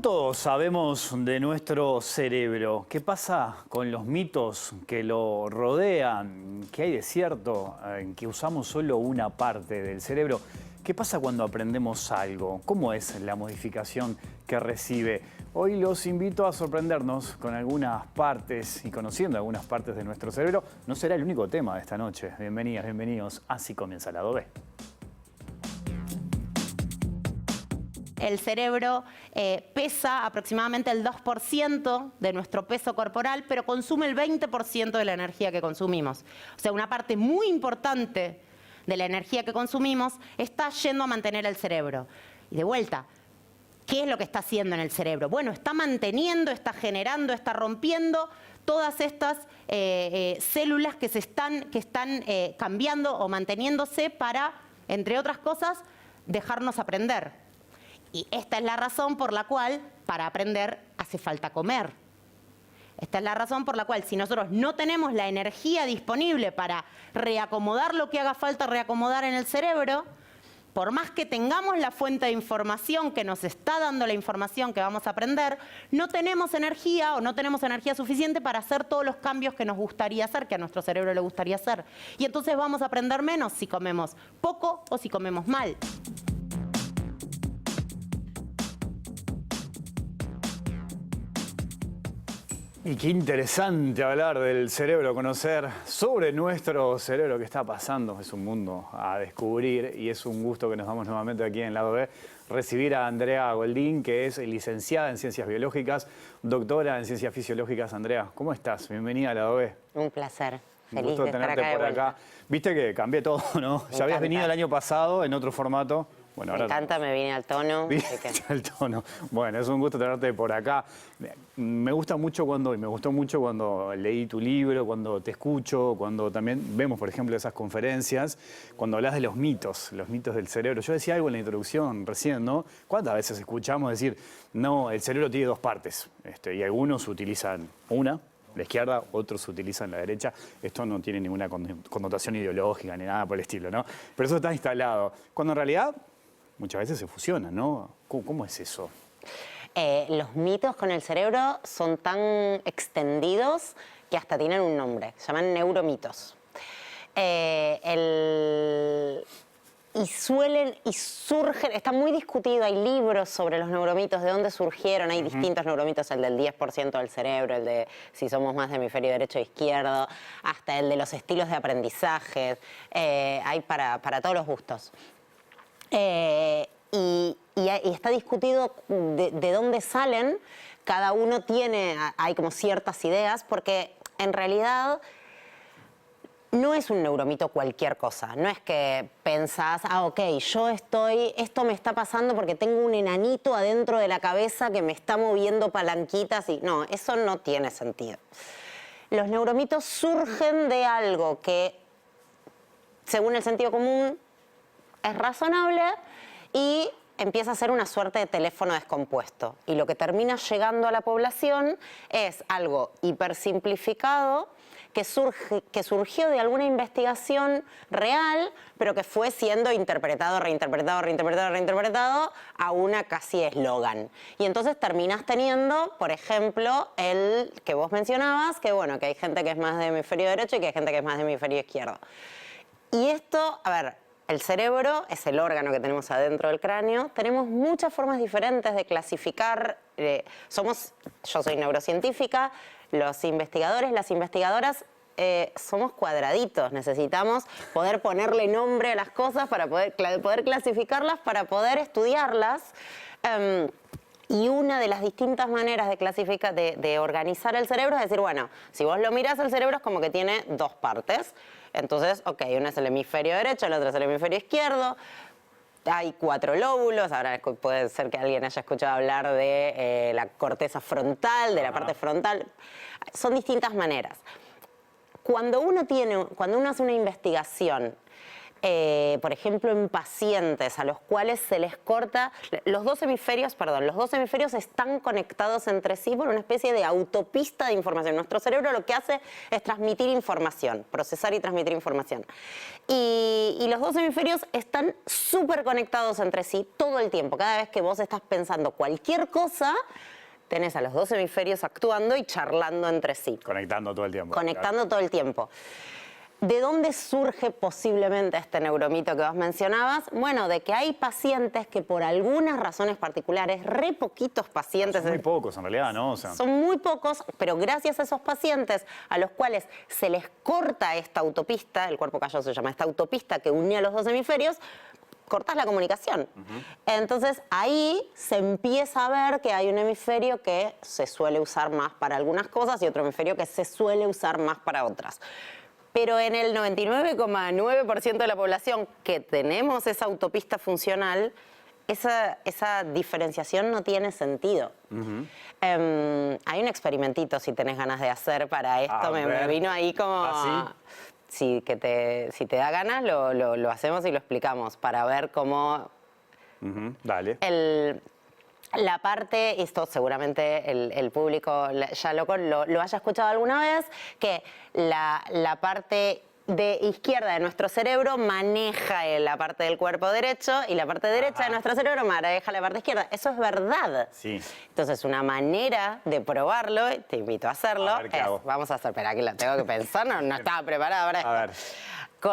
¿Cuánto sabemos de nuestro cerebro? ¿Qué pasa con los mitos que lo rodean? ¿Qué hay de cierto en que usamos solo una parte del cerebro? ¿Qué pasa cuando aprendemos algo? ¿Cómo es la modificación que recibe? Hoy los invito a sorprendernos con algunas partes y conociendo algunas partes de nuestro cerebro. No será el único tema de esta noche. Bienvenidas, bienvenidos. Así comienza el lado B. El cerebro pesa aproximadamente el 2% de nuestro peso corporal, pero consume el 20% de la energía que consumimos. O sea, una parte muy importante de la energía que consumimos está yendo a mantener el cerebro. Y de vuelta, ¿qué es lo que está haciendo en el cerebro? Bueno, está manteniendo, está generando, está rompiendo todas estas células que están cambiando o manteniéndose para, entre otras cosas, dejarnos aprender. Y esta es la razón por la cual, para aprender, hace falta comer. Esta es la razón por la cual, si nosotros no tenemos la energía disponible para reacomodar lo que haga falta reacomodar en el cerebro, por más que tengamos la fuente de información que nos está dando la información que vamos a aprender, no tenemos energía o no tenemos energía suficiente para hacer todos los cambios que nos gustaría hacer, que a nuestro cerebro le gustaría hacer. Y entonces vamos a aprender menos si comemos poco o si comemos mal. Y qué interesante hablar del cerebro, conocer sobre nuestro cerebro qué está pasando. Es un mundo a descubrir y es un gusto que nos damos nuevamente aquí en Lado B recibir a Andrea Goldín, que es licenciada en Ciencias Biológicas, doctora en Ciencias Fisiológicas. Andrea, ¿cómo estás? Bienvenida a Lado B. Un placer. Un gusto tenerte por acá. Viste que cambié todo, ¿no? Ya habías venido el año pasado en otro formato. Bueno, me encanta, me vine al tono. Al tono. Bueno, es un gusto tenerte por acá. Me gustó mucho cuando leí tu libro, cuando te escucho, cuando también vemos, por ejemplo, esas conferencias, cuando hablas de los mitos del cerebro. Yo decía algo en la introducción recién, ¿no? ¿Cuántas veces escuchamos decir, no, el cerebro tiene dos partes? Y algunos utilizan una, la izquierda, otros utilizan la derecha. Esto no tiene ninguna connotación ideológica ni nada por el estilo, ¿no? Pero eso está instalado. Cuando en realidad muchas veces se fusionan, ¿no? ¿Cómo es eso? Los mitos con el cerebro son tan extendidos que hasta tienen un nombre. Se llaman neuromitos. Y surgen, está muy discutido, hay libros sobre los neuromitos, de dónde surgieron, hay distintos neuromitos, el del 10% del cerebro, el de si somos más de hemisferio derecho o izquierdo, hasta el de los estilos de aprendizaje, hay para todos los gustos. Y está discutido de dónde salen, cada uno hay como ciertas ideas, porque en realidad no es un neuromito cualquier cosa, no es que pensás, ok, esto me está pasando porque tengo un enanito adentro de la cabeza que me está moviendo palanquitas y no, eso no tiene sentido. Los neuromitos surgen de algo que, según el sentido común, es razonable y empieza a ser una suerte de teléfono descompuesto. Y lo que termina llegando a la población es algo hipersimplificado que surgió de alguna investigación real, pero que fue siendo interpretado, reinterpretado a una casi eslogan. Y entonces terminas teniendo, por ejemplo, el que vos mencionabas, que bueno, que hay gente que es más de hemisferio derecho y que hay gente que es más de hemisferio izquierdo. Y esto, a ver, el cerebro es el órgano que tenemos adentro del cráneo. Tenemos muchas formas diferentes de clasificar. Yo soy neurocientífica, los investigadores, las investigadoras, somos cuadraditos. Necesitamos poder ponerle nombre a las cosas para poder clasificarlas, para poder estudiarlas. Y una de las distintas maneras de organizar el cerebro es decir, bueno, si vos lo mirás, el cerebro es como que tiene dos partes. Entonces, ok, uno es el hemisferio derecho, el otro es el hemisferio izquierdo. Hay 4 lóbulos, ahora puede ser que alguien haya escuchado hablar de la corteza frontal, de la parte frontal. Son distintas maneras. Cuando uno hace una investigación por ejemplo, en pacientes a los cuales se les corta, los dos hemisferios están conectados entre sí por una especie de autopista de información. Nuestro cerebro lo que hace es transmitir información, procesar y transmitir información. Y los dos hemisferios están súper conectados entre sí todo el tiempo. Cada vez que vos estás pensando cualquier cosa, tenés a los dos hemisferios actuando y charlando entre sí. Conectando todo el tiempo. Conectando todo el tiempo. ¿De dónde surge posiblemente este neuromito que vos mencionabas? Bueno, de que hay pacientes que por algunas razones particulares, re poquitos pacientes... Son muy pocos en realidad, ¿no? O sea, son muy pocos, pero gracias a esos pacientes a los cuales se les corta esta autopista, el cuerpo calloso se llama, esta autopista que unía los dos hemisferios, cortas la comunicación. Entonces ahí se empieza a ver que hay un hemisferio que se suele usar más para algunas cosas y otro hemisferio que se suele usar más para otras. Pero en el 99,9% de la población que tenemos esa autopista funcional, esa diferenciación no tiene sentido. Hay un experimentito, si tenés ganas de hacer para esto, me vino ahí como... ¿Ah, sí? Si te da ganas, lo hacemos y lo explicamos para ver cómo... Dale. La parte, esto seguramente el público ya lo haya escuchado alguna vez, que la parte de izquierda de nuestro cerebro maneja la parte del cuerpo derecho y la parte derecha de nuestro cerebro maneja la parte izquierda. Eso es verdad. Sí. Entonces, una manera de probarlo, te invito a hacerlo, A ver, ¿qué hago? vamos a hacer, espera que lo tengo que pensar, no estaba preparada para esto. A ver.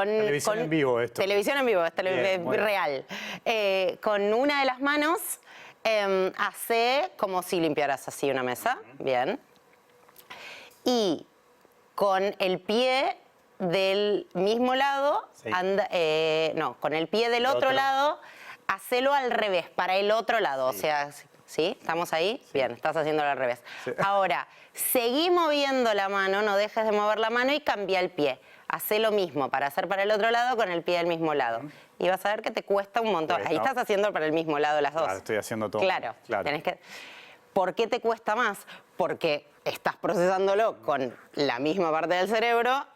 Televisión en vivo esto. Televisión en vivo, es real. Con una de las manos... hace como si limpiaras así una mesa, bien, y con el pie del mismo lado, con el pie del otro lado, hacelo al revés, para el otro lado, o sea, ¿sí? ¿Estamos ahí? Sí. Bien, estás haciéndolo al revés. Sí. Ahora, seguí moviendo la mano, no dejes de mover la mano y cambia el pie. Hacé lo mismo para hacer para el otro lado con el pie del mismo lado. Y vas a ver que te cuesta un montón. Ahí estás haciendo para el mismo lado las dos. Claro, estoy haciendo todo. Claro. Tenés que... ¿Por qué te cuesta más? Porque estás procesándolo con la misma parte del cerebro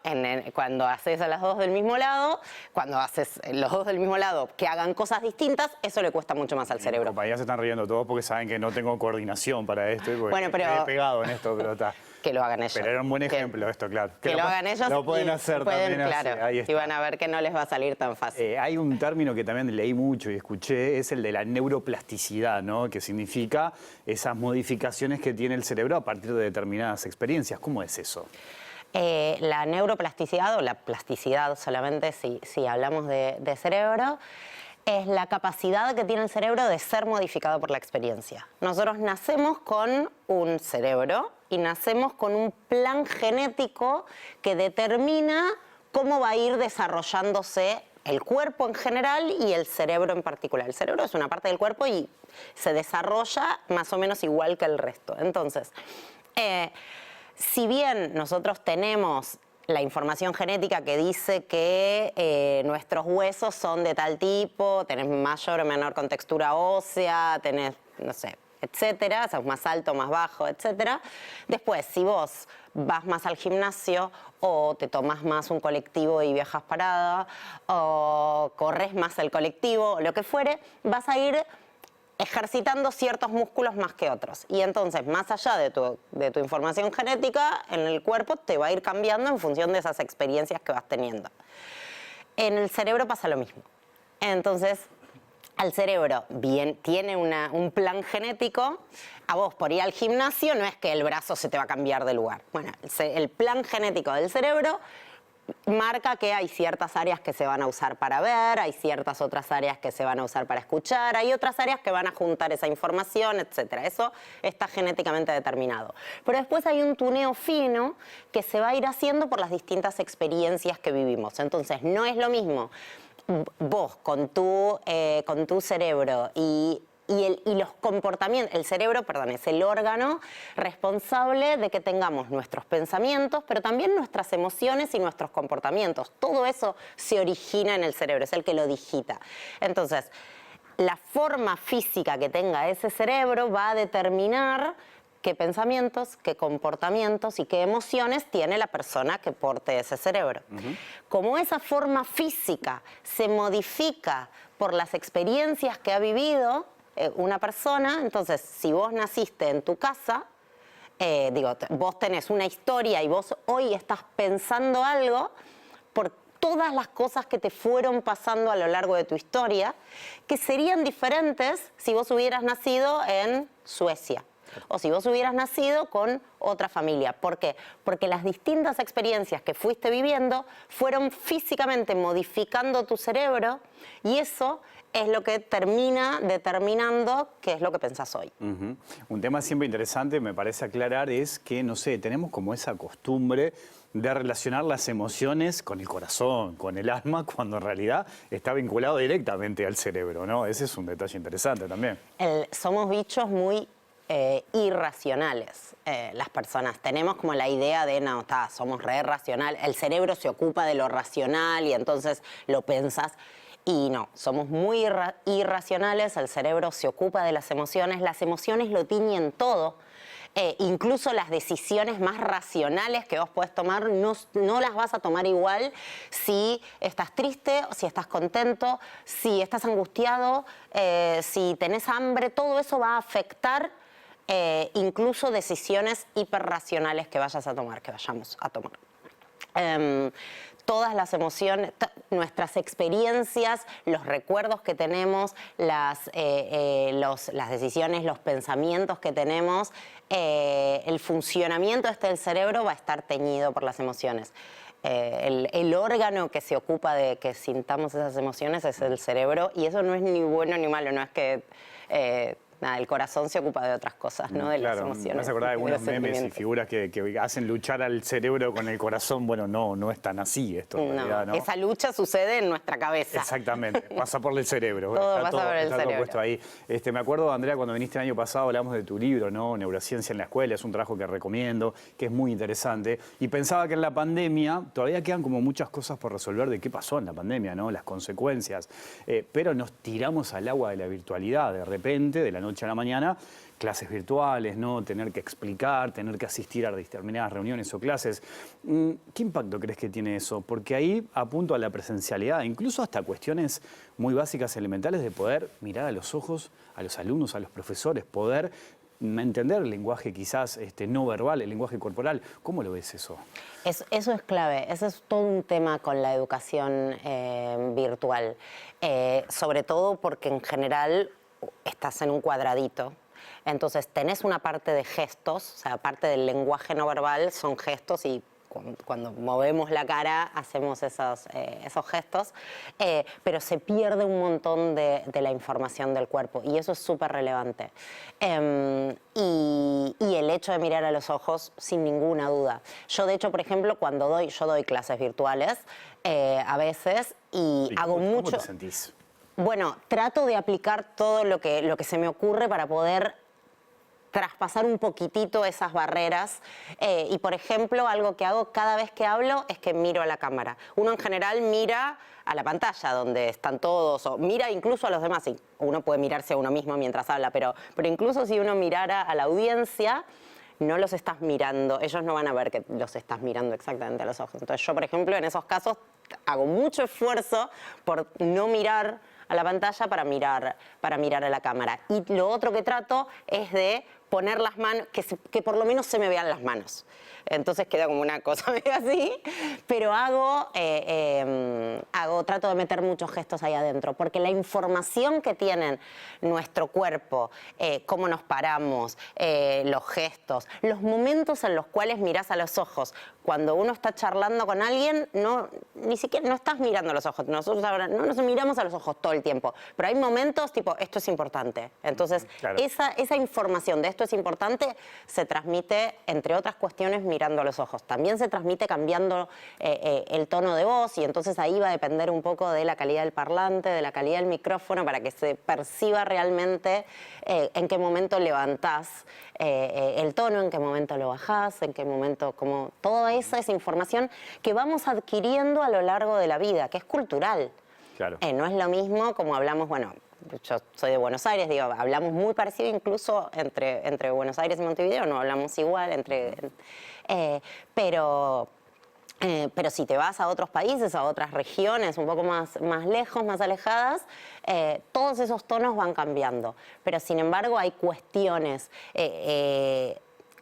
cuando haces a las dos del mismo lado, cuando haces los dos del mismo lado que hagan cosas distintas, eso le cuesta mucho más al cerebro. Mis compañeros se están riendo todos porque saben que no tengo coordinación para esto y porque me he pegado en esto, pero está. Que lo hagan ellos. Pero era un buen ejemplo esto, claro. Que lo hagan ellos. Lo pueden hacer también claro, así. Ahí está. Y van a ver que no les va a salir tan fácil. Hay un término que también leí mucho y escuché, es el de la neuroplasticidad, ¿no? Que significa esas modificaciones que tiene el cerebro a partir de determinadas experiencias. ¿Cómo es eso? La neuroplasticidad o la plasticidad solamente si hablamos de cerebro, es la capacidad que tiene el cerebro de ser modificado por la experiencia. Nosotros nacemos con un cerebro y nacemos con un plan genético que determina cómo va a ir desarrollándose el cuerpo en general y el cerebro en particular. El cerebro es una parte del cuerpo y se desarrolla más o menos igual que el resto. Entonces, si bien nosotros tenemos la información genética que dice que nuestros huesos son de tal tipo, tenés mayor o menor contextura ósea, tenés, no sé, etcétera, sos más alto, más bajo, etcétera. Después, si vos vas más al gimnasio o te tomas más un colectivo y viajas parada o corres más el colectivo o lo que fuere, vas a ir ejercitando ciertos músculos más que otros. Y entonces, más allá de tu información genética, en el cuerpo te va a ir cambiando en función de esas experiencias que vas teniendo. En el cerebro pasa lo mismo. Entonces, al cerebro tiene un plan genético. A vos, por ir al gimnasio, no es que el brazo se te va a cambiar de lugar. Bueno, el plan genético del cerebro marca que hay ciertas áreas que se van a usar para ver, hay ciertas otras áreas que se van a usar para escuchar, hay otras áreas que van a juntar esa información, etc. Eso está genéticamente determinado. Pero después hay un tuneo fino que se va a ir haciendo por las distintas experiencias que vivimos. Entonces, no es lo mismo vos con tu cerebro y los comportamientos, el cerebro, perdón, es el órgano responsable de que tengamos nuestros pensamientos, pero también nuestras emociones y nuestros comportamientos. Todo eso se origina en el cerebro, es el que lo digita. Entonces, la forma física que tenga ese cerebro va a determinar qué pensamientos, qué comportamientos y qué emociones tiene la persona que porte ese cerebro. Como esa forma física se modifica por las experiencias que ha vivido una persona, entonces si vos naciste en tu casa, vos tenés una historia y vos hoy estás pensando algo por todas las cosas que te fueron pasando a lo largo de tu historia, que serían diferentes si vos hubieras nacido en Suecia o si vos hubieras nacido con otra familia. ¿Por qué? Porque las distintas experiencias que fuiste viviendo fueron físicamente modificando tu cerebro y eso es lo que termina determinando qué es lo que pensás hoy. Un tema siempre interesante, me parece aclarar, es que, no sé, tenemos como esa costumbre de relacionar las emociones con el corazón, con el alma, cuando en realidad está vinculado directamente al cerebro, ¿no? Ese es un detalle interesante también. Somos bichos muy irracionales, las personas. Tenemos como la idea de, no, somos re racional, el cerebro se ocupa de lo racional y entonces lo pensás. Y no, somos muy irracionales, el cerebro se ocupa de las emociones lo tiñen todo. Incluso las decisiones más racionales que vos podés tomar no las vas a tomar igual si estás triste, si estás contento, si estás angustiado, si tenés hambre, todo eso va a afectar incluso decisiones hiperracionales que vayamos a tomar. Todas las emociones, nuestras experiencias, los recuerdos que tenemos, las decisiones, los pensamientos que tenemos, el funcionamiento del cerebro va a estar teñido por las emociones. El órgano que se ocupa de que sintamos esas emociones es el cerebro y eso no es ni bueno ni malo, no es que... el corazón se ocupa de otras cosas, ¿no? De las emociones. Me vas a acordar de algunos memes y figuras que hacen luchar al cerebro con el corazón. Bueno, no es tan así esto en realidad, ¿no? Esa lucha sucede en nuestra cabeza. Exactamente, pasa por el cerebro. Todo pasa por el está cerebro. Todo puesto ahí. Me acuerdo, Andrea, cuando viniste el año pasado hablamos de tu libro, ¿no? Neurociencia en la escuela, es un trabajo que recomiendo, que es muy interesante. Y pensaba que en la pandemia todavía quedan como muchas cosas por resolver de qué pasó en la pandemia, ¿no? Las consecuencias. Pero nos tiramos al agua de la virtualidad de repente, de la noche a la mañana, clases virtuales, ¿no? Tener que explicar, tener que asistir a determinadas reuniones o clases. ¿Qué impacto crees que tiene eso? Porque ahí apunto a la presencialidad, incluso hasta cuestiones muy básicas, elementales, de poder mirar a los ojos a los alumnos, a los profesores, poder entender el lenguaje quizás no verbal, el lenguaje corporal. ¿Cómo lo ves eso? Eso es clave, eso es todo un tema con la educación virtual. Sobre todo porque en general estás en un cuadradito. Entonces tenés una parte de gestos, o sea, parte del lenguaje no verbal son gestos y cuando movemos la cara hacemos esos gestos, pero se pierde un montón de la información del cuerpo y eso es súper relevante. Y el hecho de mirar a los ojos, sin ninguna duda. Yo, de hecho, por ejemplo, yo doy clases virtuales a veces y hago mucho... ¿Cómo te sentís? Bueno, trato de aplicar todo lo que se me ocurre para poder traspasar un poquitito esas barreras. Y, por ejemplo, algo que hago cada vez que hablo es que miro a la cámara. Uno en general mira a la pantalla donde están todos, o mira incluso a los demás. Y uno puede mirarse a uno mismo mientras habla, pero incluso si uno mirara a la audiencia, no los estás mirando, ellos no van a ver que los estás mirando exactamente a los ojos. Entonces yo, por ejemplo, en esos casos hago mucho esfuerzo por no mirar a la pantalla para mirar a la cámara. Y lo otro que trato es de poner las manos, que por lo menos se me vean las manos. Entonces queda como una cosa medio así, pero trato de meter muchos gestos ahí adentro, porque la información que tienen nuestro cuerpo, cómo nos paramos, los gestos, los momentos en los cuales mirás a los ojos. Cuando uno está charlando con alguien, ni siquiera no estás mirando a los ojos. Nosotros ahora no nos miramos a los ojos todo el tiempo, pero hay momentos tipo, esto es importante. Entonces, claro, esa información de esto es importante se transmite, entre otras cuestiones, mirando a los ojos. También se transmite cambiando el tono de voz y entonces ahí va a depender un poco de la calidad del parlante, de la calidad del micrófono, para que se perciba realmente en qué momento levantás el tono, en qué momento lo bajás, en qué momento, como toda esa es información que vamos adquiriendo a lo largo de la vida, que es cultural. Claro. No es lo mismo como hablamos, bueno, yo soy de Buenos Aires, digo, hablamos muy parecido incluso entre Buenos Aires y Montevideo, no hablamos igual, pero si te vas a otros países, a otras regiones un poco más lejos, más alejadas, todos esos tonos van cambiando. Pero sin embargo hay cuestiones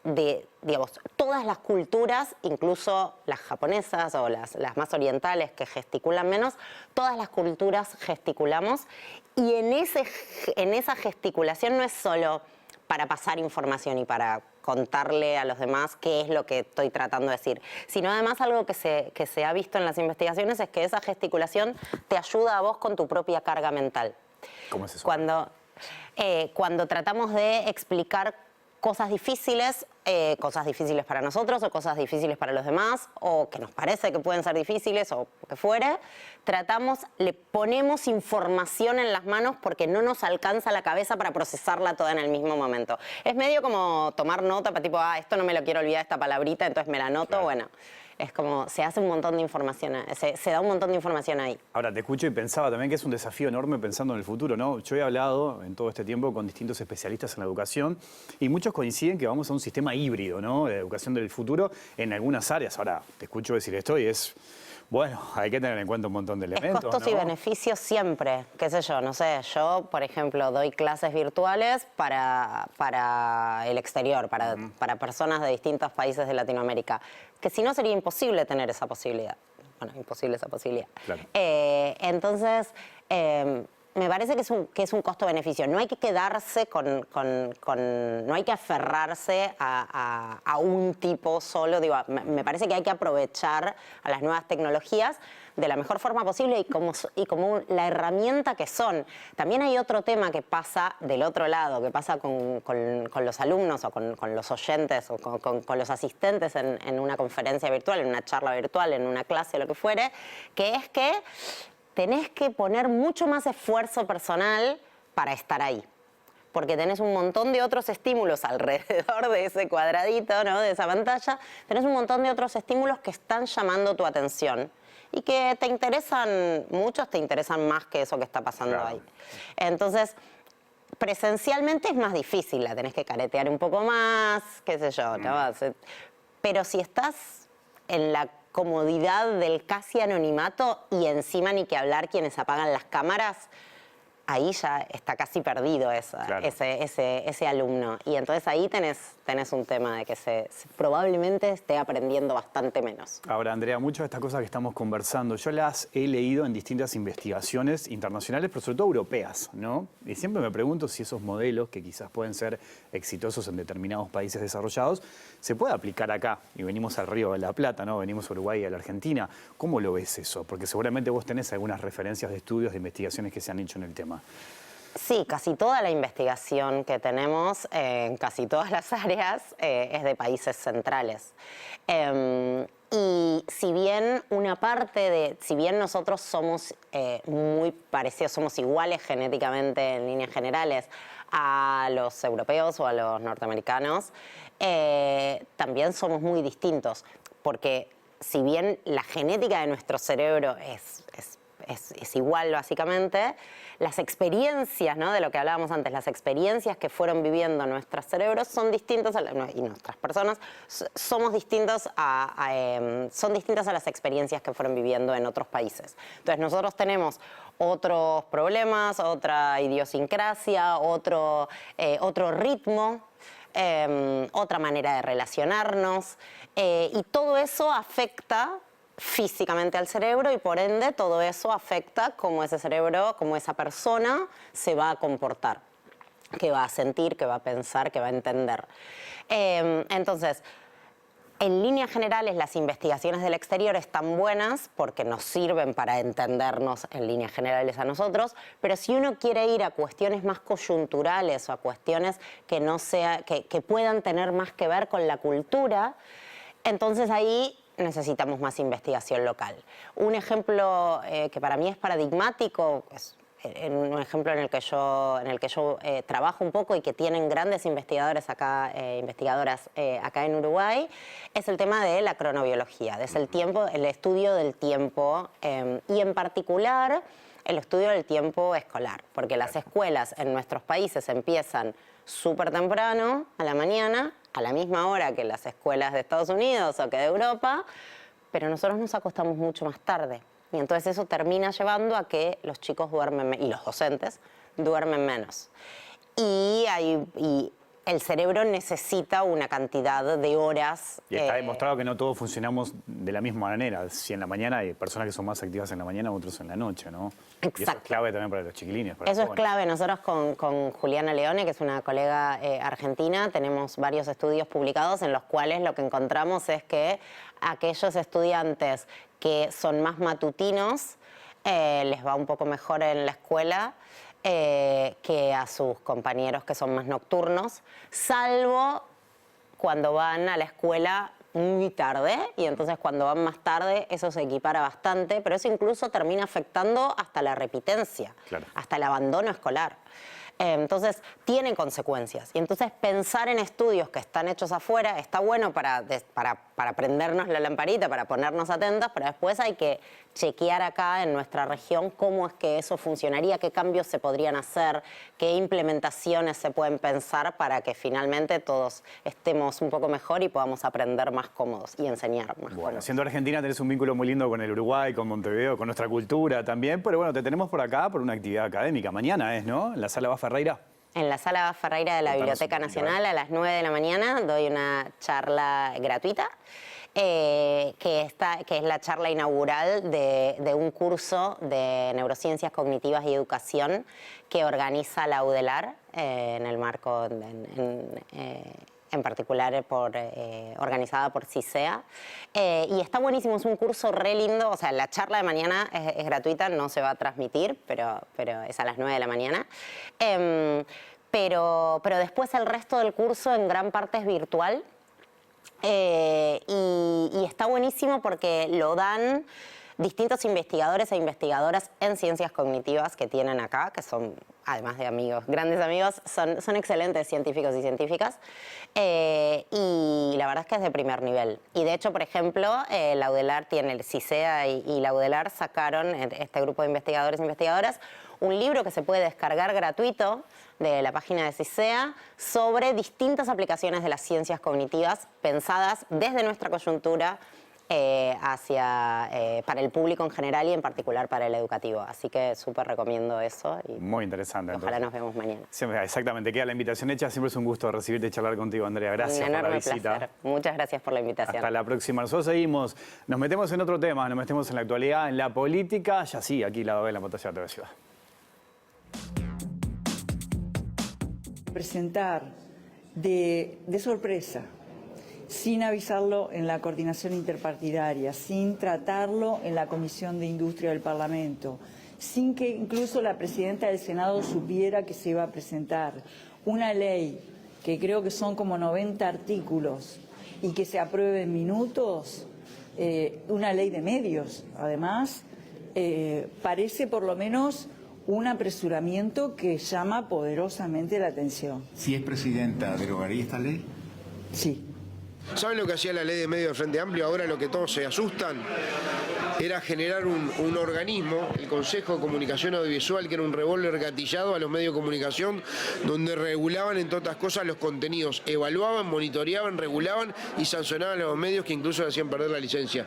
digamos, todas las culturas, incluso las japonesas o las más orientales que gesticulan menos, todas las culturas gesticulamos y en esa gesticulación no es solo para pasar información y para contarle a los demás qué es lo que estoy tratando de decir, sino además algo que se ha visto en las investigaciones es que esa gesticulación te ayuda a vos con tu propia carga mental. ¿Cómo es eso? Cuando tratamos de explicar cosas difíciles para nosotros o cosas difíciles para los demás o que nos parece que pueden ser difíciles o lo que fuere, le ponemos información en las manos porque no nos alcanza la cabeza para procesarla toda en el mismo momento. Es medio como tomar nota para tipo, esto no me lo quiero olvidar, esta palabrita, entonces me la anoto, claro. Bueno. Es como, se hace un montón de información, se da un montón de información ahí. Ahora, te escucho y pensaba también que es un desafío enorme pensando en el futuro, ¿no? Yo he hablado en todo este tiempo con distintos especialistas en la educación y muchos coinciden que vamos a un sistema híbrido, ¿no? De educación del futuro en algunas áreas. Ahora, te escucho decir esto y es... Bueno, hay que tener en cuenta un montón de elementos, costos, ¿no? Y beneficios siempre, qué sé yo, no sé, yo, por ejemplo, doy clases virtuales para el exterior, para personas de distintos países de Latinoamérica, que si no sería imposible tener esa posibilidad. Bueno, imposible esa posibilidad. Claro. Entonces, me parece que es un costo-beneficio. No hay que quedarse no hay que aferrarse a un tipo solo. Digo, me parece que hay que aprovechar a las nuevas tecnologías de la mejor forma posible y como la herramienta que son. También hay otro tema que pasa del otro lado, que pasa con los alumnos o con los oyentes o con los asistentes en una conferencia virtual, en una charla virtual, en una clase, lo que fuere, que es que tenés que poner mucho más esfuerzo personal para estar ahí. Porque tenés un montón de otros estímulos alrededor de ese cuadradito, ¿no? De esa pantalla. Tenés un montón de otros estímulos que están llamando tu atención y que te interesan, muchos te interesan más que eso que está pasando ahí. Entonces, presencialmente es más difícil, la tenés que caretear un poco más, qué sé yo, ¿no? Pero si estás en la comodidad del casi anonimato y encima ni que hablar quienes apagan las cámaras, ahí ya está casi perdido claro. ese alumno. Y entonces ahí tenés un tema de que probablemente esté aprendiendo bastante menos. Ahora, Andrea, muchas de estas cosas que estamos conversando, yo las he leído en distintas investigaciones internacionales, pero sobre todo europeas, ¿no? Y siempre me pregunto si esos modelos, que quizás pueden ser exitosos en determinados países desarrollados, se puede aplicar acá. Y venimos al Río de la Plata, ¿no? Venimos a Uruguay y a la Argentina. ¿Cómo lo ves eso? Porque seguramente vos tenés algunas referencias de estudios, de investigaciones que se han hecho en el tema. Sí, casi toda la investigación que tenemos en casi todas las áreas es de países centrales. Y si bien si bien nosotros somos muy parecidos, somos iguales genéticamente en líneas generales a los europeos o a los norteamericanos, también somos muy distintos, porque si bien la genética de nuestro cerebro es igual básicamente, las experiencias, ¿no? De lo que hablábamos antes, las experiencias que fueron viviendo nuestros cerebros son distintas y nuestras personas son distintas a las experiencias que fueron viviendo en otros países. Entonces nosotros tenemos otros problemas, otra idiosincrasia, otro ritmo, otra manera de relacionarnos y todo eso afecta físicamente al cerebro y por ende todo eso afecta cómo ese cerebro, cómo esa persona se va a comportar, qué va a sentir, qué va a pensar, qué va a entender. Entonces, en líneas generales las investigaciones del exterior están buenas porque nos sirven para entendernos en líneas generales a nosotros, pero si uno quiere ir a cuestiones más coyunturales o a cuestiones que puedan tener más que ver con la cultura, entonces ahí necesitamos más investigación local. Un ejemplo que para mí es paradigmático, es un ejemplo en el que yo trabajo un poco y que tienen grandes investigadoras acá en Uruguay, es el tema de la cronobiología, es el estudio del tiempo y en particular el estudio del tiempo escolar, porque las escuelas en nuestros países empiezan súper temprano, a la mañana, a la misma hora que las escuelas de Estados Unidos o que de Europa, pero nosotros nos acostamos mucho más tarde. Y entonces eso termina llevando a que los chicos duermen, y los docentes duermen menos. Y el cerebro necesita una cantidad de horas. Y está demostrado que no todos funcionamos de la misma manera. Si en la mañana hay personas que son más activas en la mañana, otros en la noche, ¿no? Exacto. Y eso es clave también para los chiquilines. Eso es clave. Nosotros con Juliana Leone, que es una colega argentina, tenemos varios estudios publicados en los cuales lo que encontramos es que aquellos estudiantes que son más matutinos les va un poco mejor en la escuela que a sus compañeros que son más nocturnos, salvo cuando van a la escuela muy tarde, y entonces cuando van más tarde eso se equipara bastante, pero eso incluso termina afectando hasta la repitencia, claro, hasta el abandono escolar. Entonces, tienen consecuencias. Y entonces pensar en estudios que están hechos afuera está bueno para prendernos la lamparita, para ponernos atentas, pero después hay que chequear acá en nuestra región cómo es que eso funcionaría, qué cambios se podrían hacer, qué implementaciones se pueden pensar para que finalmente todos estemos un poco mejor y podamos aprender más cómodos y enseñar más cómodos. Siendo Argentina tenés un vínculo muy lindo con el Uruguay, con Montevideo, con nuestra cultura también, pero bueno, te tenemos por acá por una actividad académica. Mañana es, ¿no? En la Sala Ferreira. En la Sala Ferreira de la Biblioteca Nacional a las 9 de la mañana doy una charla gratuita, que es la charla inaugural de un curso de neurociencias cognitivas y educación que organiza la UDELAR en el marco, en particular organizada por CISEA. Y está buenísimo, es un curso re lindo, o sea, la charla de mañana es gratuita, no se va a transmitir, pero es a las 9 de la mañana. Pero después el resto del curso en gran parte es virtual. Y está buenísimo porque lo dan distintos investigadores e investigadoras en ciencias cognitivas que tienen acá, que son, además de amigos, grandes amigos, son excelentes científicos y científicas. Y la verdad es que es de primer nivel. Y de hecho, por ejemplo, la UDELAR tiene, el CISEA y la UDELAR sacaron, este grupo de investigadores e investigadoras, un libro que se puede descargar gratuito de la página de CISEA sobre distintas aplicaciones de las ciencias cognitivas pensadas desde nuestra coyuntura para el público en general y en particular para el educativo. Así que súper recomiendo eso. Y muy interesante. Ojalá nos vemos mañana. Siempre, exactamente, queda la invitación hecha. Siempre es un gusto recibirte y charlar contigo, Andrea. Gracias por la visita. Placer. Muchas gracias por la invitación. Hasta la próxima. Nosotros seguimos, nos metemos en otro tema, nos metemos en la actualidad, en la política. Ya sí, aquí la en la pantalla de TV Ciudad. Presentar de sorpresa, sin avisarlo en la coordinación interpartidaria, sin tratarlo en la Comisión de Industria del Parlamento, sin que incluso la presidenta del Senado supiera que se iba a presentar una ley que creo que son como 90 artículos y que se apruebe en minutos, una ley de medios, además, parece por lo menos un apresuramiento que llama poderosamente la atención. Si es presidenta, ¿derogaría esta ley? Sí. ¿Saben lo que hacía la ley de medios del Frente Amplio? Ahora lo que todos se asustan era generar un organismo, el Consejo de Comunicación Audiovisual, que era un revólver gatillado a los medios de comunicación, donde regulaban, entre otras cosas, los contenidos, evaluaban, monitoreaban, regulaban y sancionaban a los medios que incluso le hacían perder la licencia.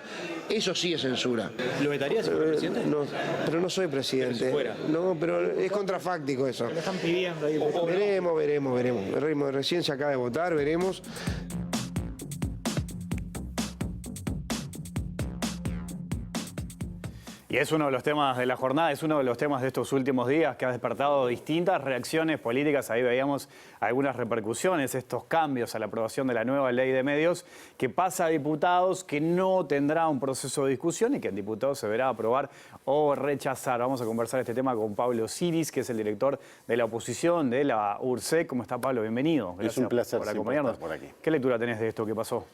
Eso sí es censura. ¿Lo vetaría si fuera presidente? No, pero no soy presidente. Pero si fuera. No, pero es contrafáctico eso. Lo están pidiendo ahí. Veremos. Recién se acaba de votar, veremos. Y es uno de los temas de la jornada, es uno de los temas de estos últimos días que ha despertado distintas reacciones políticas. Ahí veíamos algunas repercusiones, estos cambios a la aprobación de la nueva ley de medios que pasa a diputados, que no tendrá un proceso de discusión y que en diputados se verá aprobar o rechazar. Vamos a conversar este tema con Pablo Siris, que es el director de la oposición de la URSEC. ¿Cómo está, Pablo? Bienvenido. Gracias, es un placer por acompañarnos. Estar por aquí. ¿Qué lectura tenés de esto que pasó?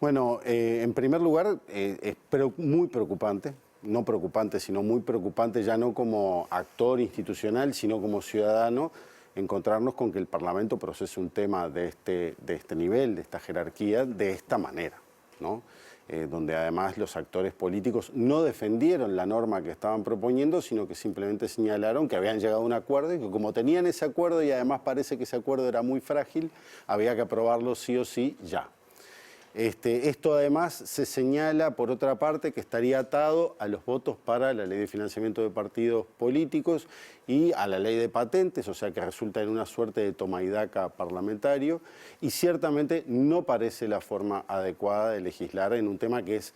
Bueno, en primer lugar, es muy preocupante. No preocupante, sino muy preocupante, ya no como actor institucional, sino como ciudadano, encontrarnos con que el Parlamento procese un tema de este nivel, de esta jerarquía, de esta manera, ¿no? donde además los actores políticos no defendieron la norma que estaban proponiendo, sino que simplemente señalaron que habían llegado a un acuerdo y que como tenían ese acuerdo y además parece que ese acuerdo era muy frágil, había que aprobarlo sí o sí ya. Esto además se señala, por otra parte, que estaría atado a los votos para la ley de financiamiento de partidos políticos y a la ley de patentes, o sea que resulta en una suerte de toma y daca parlamentario, y ciertamente no parece la forma adecuada de legislar en un tema que es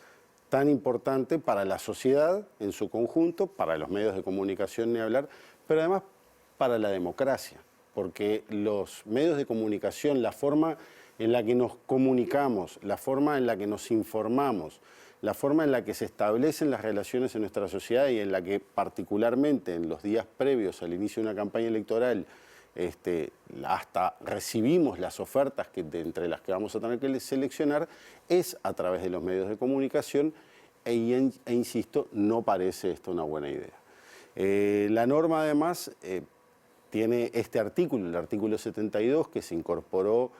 tan importante para la sociedad en su conjunto, para los medios de comunicación ni hablar, pero además para la democracia, porque los medios de comunicación, la forma en la que nos comunicamos, la forma en la que nos informamos, la forma en la que se establecen las relaciones en nuestra sociedad y en la que particularmente en los días previos al inicio de una campaña electoral hasta recibimos las ofertas entre las que vamos a tener que seleccionar, es a través de los medios de comunicación e insisto, no parece esto una buena idea. La norma además tiene este artículo, el artículo 72, que se incorporó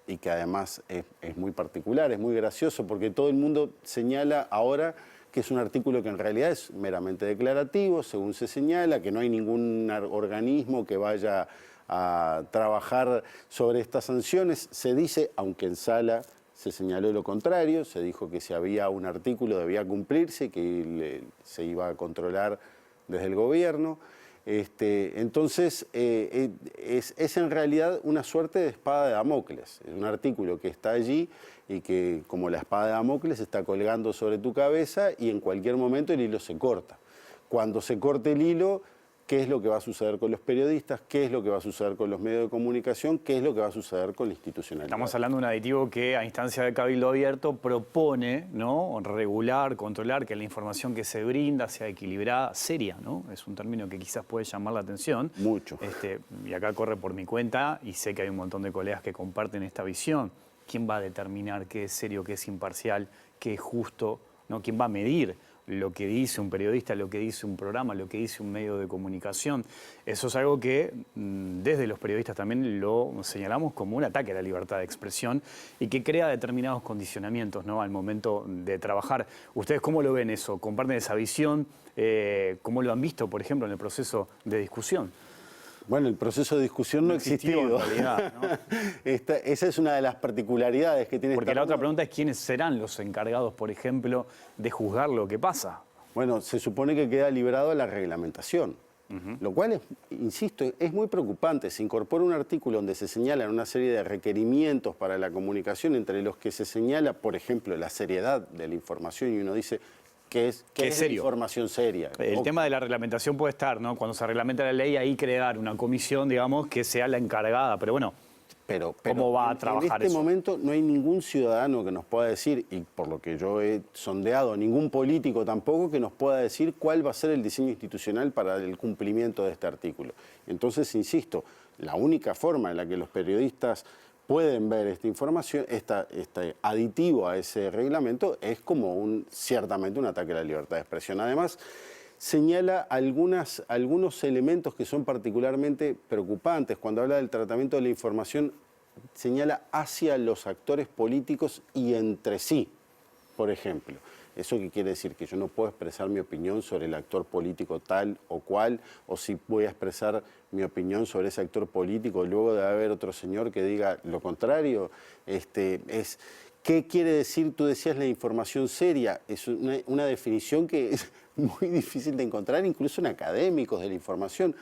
y que además es muy particular, es muy gracioso, porque todo el mundo señala ahora que es un artículo que en realidad es meramente declarativo, según se señala, que no hay ningún organismo que vaya a trabajar sobre estas sanciones. Se dice, aunque en sala se señaló lo contrario, se dijo que si había un artículo debía cumplirse, que se iba a controlar desde el gobierno. Entonces, es en realidad una suerte de espada de Damocles. Es un artículo que está allí y que, como la espada de Damocles, está colgando sobre tu cabeza y en cualquier momento el hilo se corta. Cuando se corte el hilo, ¿qué es lo que va a suceder con los periodistas? ¿Qué es lo que va a suceder con los medios de comunicación? ¿Qué es lo que va a suceder con la institucionalidad? Estamos hablando de un aditivo que a instancia de Cabildo Abierto propone, ¿no?, regular, controlar que la información que se brinda sea equilibrada, seria, ¿no? Es un término que quizás puede llamar la atención. Mucho. Y acá corre por mi cuenta y sé que hay un montón de colegas que comparten esta visión. ¿Quién va a determinar qué es serio, qué es imparcial, qué es justo, ¿no? ¿Quién va a medir lo que dice un periodista, lo que dice un programa, lo que dice un medio de comunicación? Eso es algo que desde los periodistas también lo señalamos como un ataque a la libertad de expresión y que crea determinados condicionamientos, ¿no?, al momento de trabajar. ¿Ustedes cómo lo ven eso? ¿Comparten esa visión? ¿Cómo lo han visto, por ejemplo, en el proceso de discusión? Bueno, el proceso de discusión no existió. En realidad, ¿no? Esa es una de las particularidades que tiene Porque esta la otra norma. pregunta es quiénes serán los encargados, por ejemplo, de juzgar lo que pasa. Bueno, se supone que queda librado a la reglamentación, lo cual, insisto, es muy preocupante. Se incorpora un artículo donde se señalan una serie de requerimientos para la comunicación, entre los que se señala, por ejemplo, la seriedad de la información, y uno dice, ¿qué es serio? Información seria? El tema de la reglamentación puede estar, ¿no? Cuando se reglamenta la ley, ahí crear una comisión, digamos, que sea la encargada. Pero bueno, Pero ¿cómo va a trabajar en este eso? momento no hay ningún ciudadano que nos pueda decir, y por lo que yo he sondeado, ningún político tampoco, que nos pueda decir cuál va a ser el diseño institucional para el cumplimiento de este artículo. Entonces, insisto, la única forma en la que los periodistas pueden ver esta información, este aditivo a ese reglamento, es como ciertamente un ataque a la libertad de expresión. Además, señala algunos elementos que son particularmente preocupantes. Cuando habla del tratamiento de la información, señala hacia los actores políticos y entre sí, por ejemplo. ¿Eso qué quiere decir? Que yo no puedo expresar mi opinión sobre el actor político tal o cual, o si voy a expresar mi opinión sobre ese actor político, luego de haber otro señor que diga lo contrario. ¿Qué quiere decir? Tú decías la información seria. Es una definición que es muy difícil de encontrar, incluso en académicos de la información.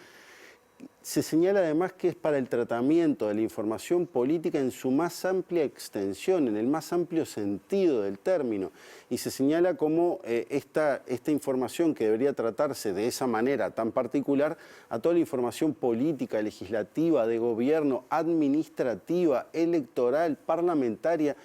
Se señala además que es para el tratamiento de la información política en su más amplia extensión, en el más amplio sentido del término. Y se señala como esta información que debería tratarse de esa manera tan particular a toda la información política, legislativa, de gobierno, administrativa, electoral, parlamentaria.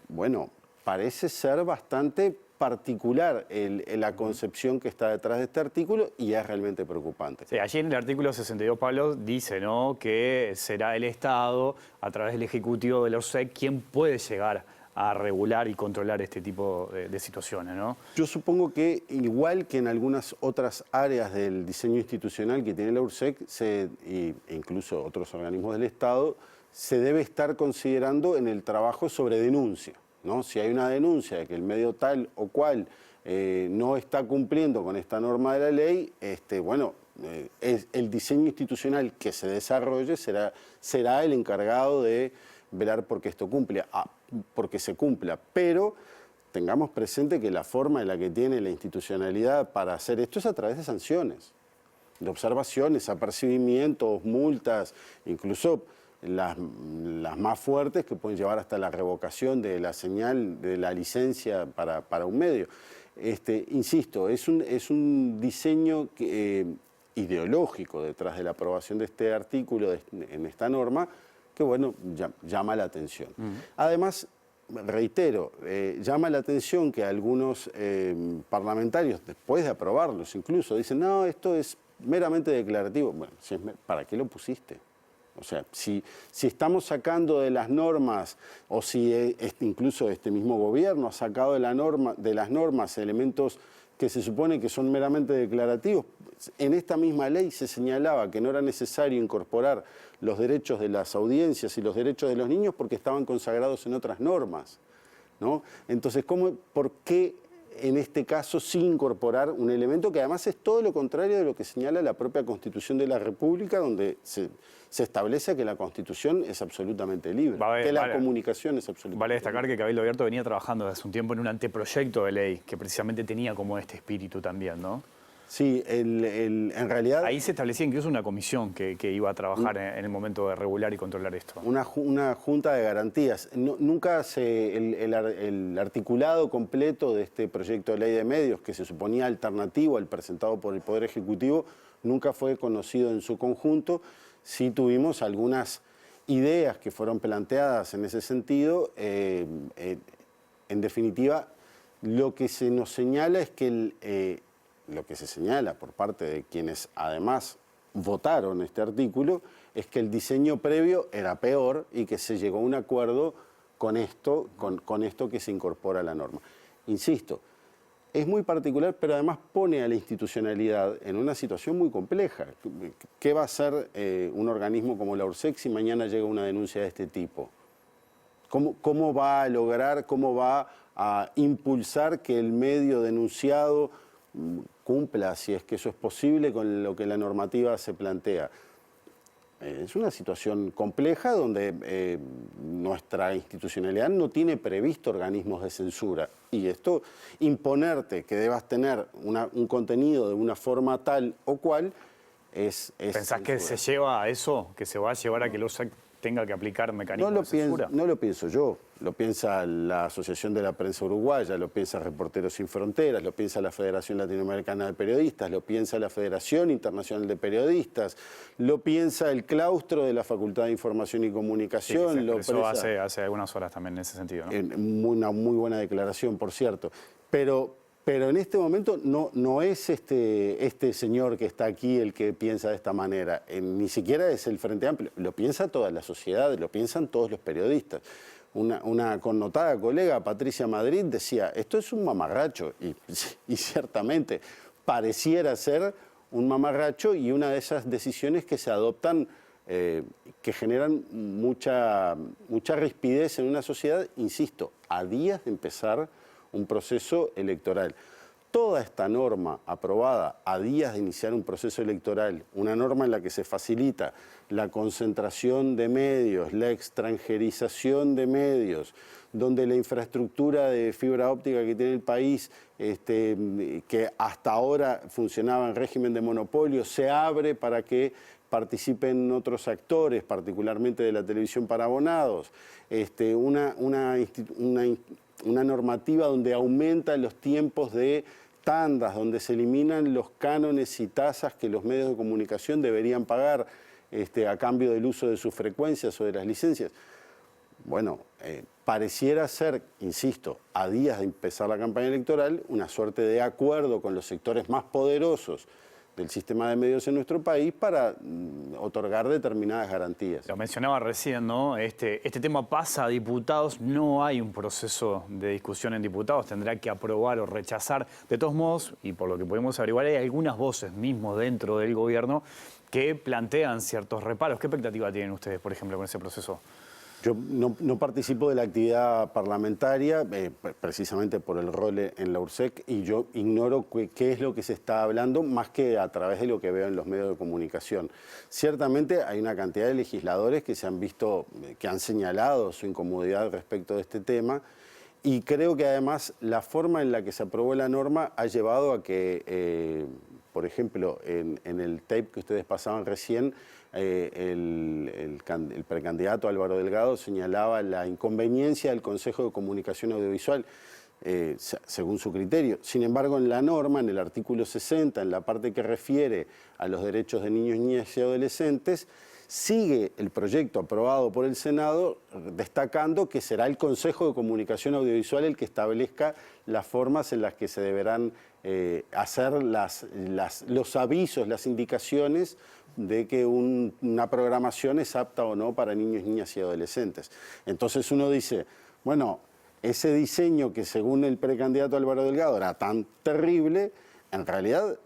Bueno, parece ser bastante particular la concepción que está detrás de este artículo y es realmente preocupante. Sí, allí en el artículo 62, Pablo, dice, ¿no?, que será el Estado, a través del Ejecutivo de la ORSEC, quien puede llegar a regular y controlar este tipo de situaciones, ¿no? Yo supongo que, igual que en algunas otras áreas del diseño institucional que tiene la ORSEC, e incluso otros organismos del Estado, se debe estar considerando en el trabajo sobre denuncia, ¿no? Si hay una denuncia de que el medio tal o cual no está cumpliendo con esta norma de la ley, bueno, el diseño institucional que se desarrolle será el encargado de velar porque esto porque se cumpla. Pero tengamos presente que la forma en la que tiene la institucionalidad para hacer esto es a través de sanciones, de observaciones, apercibimientos, multas, incluso las más fuertes que pueden llevar hasta la revocación de la señal, de la licencia para un medio. Insisto, es un diseño ideológico detrás de la aprobación de este artículo, en esta norma, que bueno, llama la atención. Además, reitero, llama la atención que algunos parlamentarios, después de aprobarlos incluso, dicen, no, esto es meramente declarativo. Bueno, ¿para qué lo pusiste? O sea, si estamos sacando de las normas, o si incluso este mismo gobierno ha sacado de las normas elementos que se supone que son meramente declarativos, en esta misma ley se señalaba que no era necesario incorporar los derechos de las audiencias y los derechos de los niños porque estaban consagrados en otras normas, ¿no? Entonces, ¿por qué en este caso sí incorporar un elemento que además es todo lo contrario de lo que señala la propia Constitución de la República, donde se establece que la Constitución es absolutamente libre, que la comunicación es absolutamente Vale destacar libre. que Cabildo Abierto venía trabajando desde hace un tiempo en un anteproyecto de ley que precisamente tenía como este espíritu también, ¿no? Sí, en realidad... Ahí se establecía incluso una comisión que iba a trabajar en el momento de regular y controlar esto. Una junta de garantías. Nunca el articulado completo de este proyecto de ley de medios, que se suponía alternativo al presentado por el Poder Ejecutivo, nunca fue conocido en su conjunto. Sí tuvimos algunas ideas que fueron planteadas en ese sentido. En definitiva, lo que se nos señala es que lo que se señala por parte de quienes además votaron este artículo es que el diseño previo era peor y que se llegó a un acuerdo con esto que se incorpora a la norma. Insisto, es muy particular, pero además pone a la institucionalidad en una situación muy compleja. ¿Qué va a hacer un organismo como la URSEC si mañana llega una denuncia de este tipo? ¿Cómo va a lograr, cómo va a impulsar que el medio denunciado cumpla, si es que eso es posible, con lo que la normativa se plantea? Es una situación compleja donde nuestra institucionalidad no tiene previsto organismos de censura. Y esto, imponerte que debas tener un contenido de una forma tal o cual, es ¿Pensás censura. que se lleva a eso? ¿Que se va a llevar a que los tenga que aplicar mecanismos de censura? No lo pienso yo, lo piensa la Asociación de la Prensa Uruguaya, lo piensa Reporteros Sin Fronteras, lo piensa la Federación Latinoamericana de Periodistas, lo piensa la Federación Internacional de Periodistas, lo piensa el claustro de la Facultad de Información y Comunicación. Sí, lo eso hace algunas horas también en ese sentido, ¿no? Una muy buena declaración, por cierto. Pero en este momento no es este señor que está aquí el que piensa de esta manera. Ni siquiera es el Frente Amplio. Lo piensa toda la sociedad, lo piensan todos los periodistas. Una connotada colega, Patricia Madrid, decía, esto es un mamarracho. Y ciertamente pareciera ser un mamarracho y una de esas decisiones que se adoptan, que generan mucha rispidez en una sociedad, insisto, a días de empezar un proceso electoral. Toda esta norma aprobada a días de iniciar un proceso electoral, una norma en la que se facilita la concentración de medios, la extranjerización de medios, donde la infraestructura de fibra óptica que tiene el país, que hasta ahora funcionaba en régimen de monopolio, se abre para que participen otros actores, particularmente de la televisión para abonados, una normativa donde aumentan los tiempos de tandas, donde se eliminan los cánones y tasas que los medios de comunicación deberían pagar a cambio del uso de sus frecuencias o de las licencias. Bueno, pareciera ser, insisto, a días de empezar la campaña electoral, una suerte de acuerdo con los sectores más poderosos del sistema de medios en nuestro país para otorgar determinadas garantías. Lo mencionaba recién, ¿no? Este tema pasa a diputados, no hay un proceso de discusión en diputados, tendrá que aprobar o rechazar. De todos modos, y por lo que podemos averiguar, hay algunas voces mismos dentro del gobierno que plantean ciertos reparos. ¿Qué expectativa tienen ustedes, por ejemplo, con ese proceso? Yo no participo de la actividad parlamentaria, precisamente por el rol en la URSEC, y yo ignoro qué es lo que se está hablando, más que a través de lo que veo en los medios de comunicación. Ciertamente hay una cantidad de legisladores que se han visto, que han señalado su incomodidad respecto de este tema, y creo que además la forma en la que se aprobó la norma ha llevado a que, por ejemplo, en el tape que ustedes pasaban recién, el precandidato Álvaro Delgado señalaba la inconveniencia del Consejo de Comunicación Audiovisual, según su criterio. Sin embargo, en la norma, en el artículo 60, en la parte que refiere a los derechos de niños, niñas y adolescentes, sigue el proyecto aprobado por el Senado, destacando que será el Consejo de Comunicación Audiovisual el que establezca las formas en las que se deberán hacer los avisos, las indicaciones de que una programación es apta o no para niños, niñas y adolescentes. Entonces uno dice, bueno, ese diseño que según el precandidato Álvaro Delgado era tan terrible, en realidad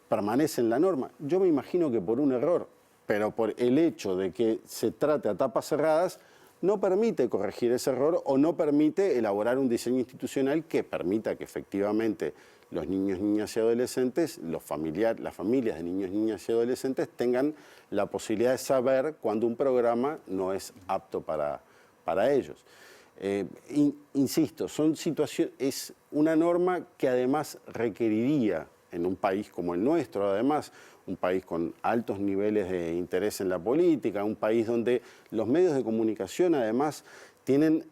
permanece en la norma. Yo me imagino que por un error, pero por el hecho de que se trate a tapas cerradas, no permite corregir ese error o no permite elaborar un diseño institucional que permita que efectivamente los niños, niñas y adolescentes, las familias de niños, niñas y adolescentes tengan la posibilidad de saber cuando un programa no es apto para ellos. Insisto, es una norma que además requeriría en un país como el nuestro, además, un país con altos niveles de interés en la política, un país donde los medios de comunicación además tienen